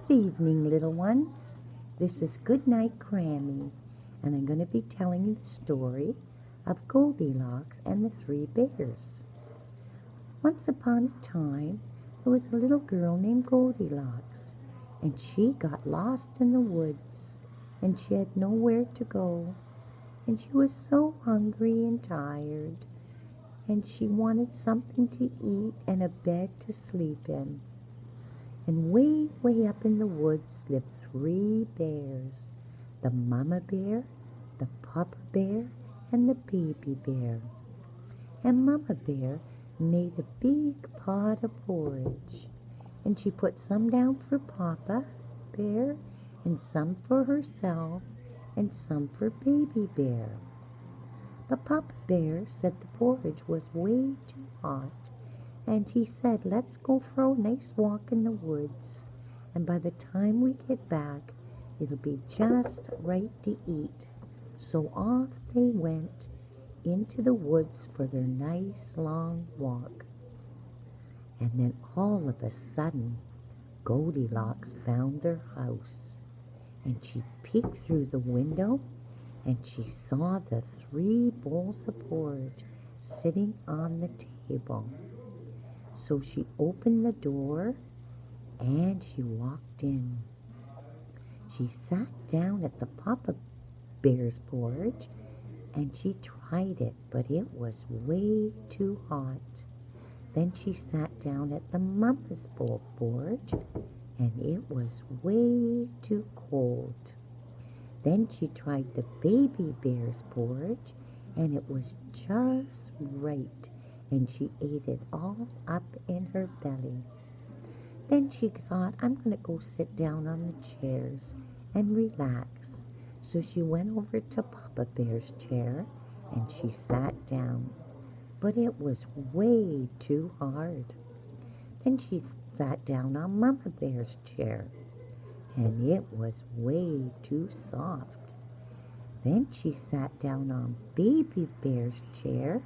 Good evening, little ones. This is Goodnight, Grammie, and I'm going to be telling you the story of Goldilocks and the Three Bears. Once upon a time, there was a little girl named Goldilocks, and she got lost in the woods, and she had nowhere to go, and she was so hungry and tired, and she wanted something to eat and a bed to sleep in. And way, way up in the woods lived three bears, the mama bear, the papa bear, and the baby bear. And mama bear made a big pot of porridge, and she put some down for papa bear, and some for herself, and some for baby bear. But papa bear said the porridge was way too hot, and he said, "Let's go for a nice walk in the woods, and by the time we get back, it'll be just right to eat." So off they went into the woods for their nice long walk. And then all of a sudden, Goldilocks found their house, and she peeked through the window, and she saw the three bowls of porridge sitting on the table. So she opened the door and she walked in. She sat down at the papa bear's porridge and she tried it, but it was way too hot. Then she sat down at the mama's bowl porridge and it was way too cold. Then she tried the baby bear's porridge and it was just right, and she ate it all up in her belly. Then she thought, "I'm going to go sit down on the chairs and relax." So she went over to Papa Bear's chair and she sat down. But it was way too hard. Then she sat down on Mama Bear's chair and it was way too soft. Then she sat down on Baby Bear's chair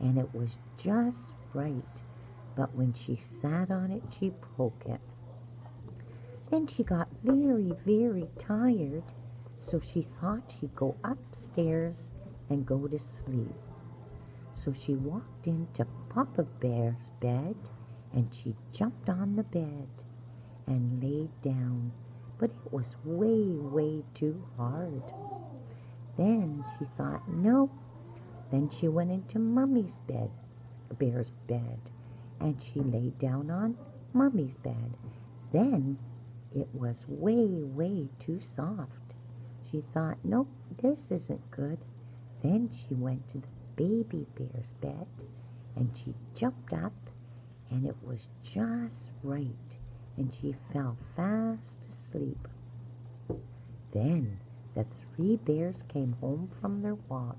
and it was just right, but when she sat on it, she broke it. Then she got very, very tired, so she thought she'd go upstairs and go to sleep. So she walked into Papa Bear's bed, and she jumped on the bed and laid down, but it was way, way too hard. Then she thought, no. Then she went into Mummy's bed, Bear's bed, and she lay down on Mummy's bed. Then it was way, way too soft. She thought, nope, this isn't good. Then she went to the baby bear's bed, and she jumped up, and it was just right, and she fell fast asleep. Then the three bears came home from their walk.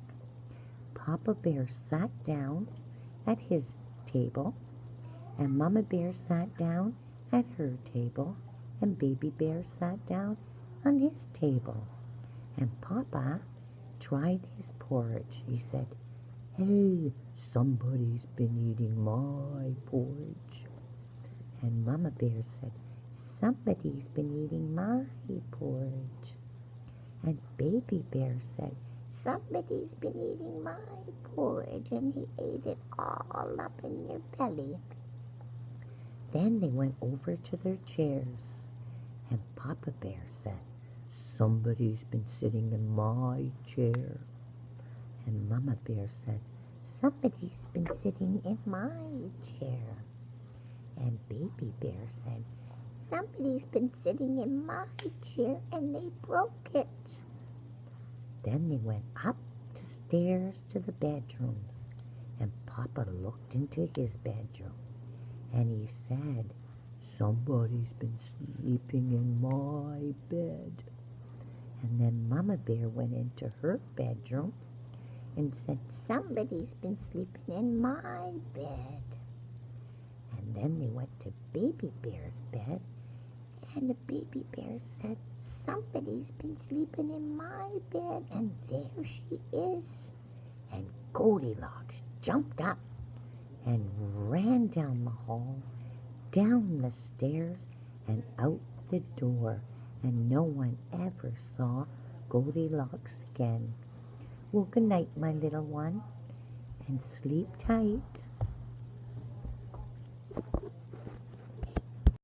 Papa Bear sat down at his table, and Mama Bear sat down at her table, and Baby Bear sat down on his table. And Papa tried his porridge. He said, "Hey, somebody's been eating my porridge." And Mama Bear said, "Somebody's been eating my porridge." And Baby Bear said, "Somebody's been eating my porridge, and he ate it all up in your belly." Then they went over to their chairs, and Papa Bear said, "Somebody's been sitting in my chair." And Mama Bear said, "Somebody's been sitting in my chair." And Baby Bear said, "Somebody's been sitting in my chair, and they broke it." Then they went up the stairs to the bedrooms, and Papa looked into his bedroom, and he said, "Somebody's been sleeping in my bed." And then Mama Bear went into her bedroom and said, "Somebody's been sleeping in my bed." And then they went to Baby Bear's bed, and the Baby Bear said, "Somebody's been sleeping in my bed, and there she is." And Goldilocks jumped up and ran down the hall, down the stairs, and out the door, and no one ever saw Goldilocks again. Well, good night, my little one, and sleep tight.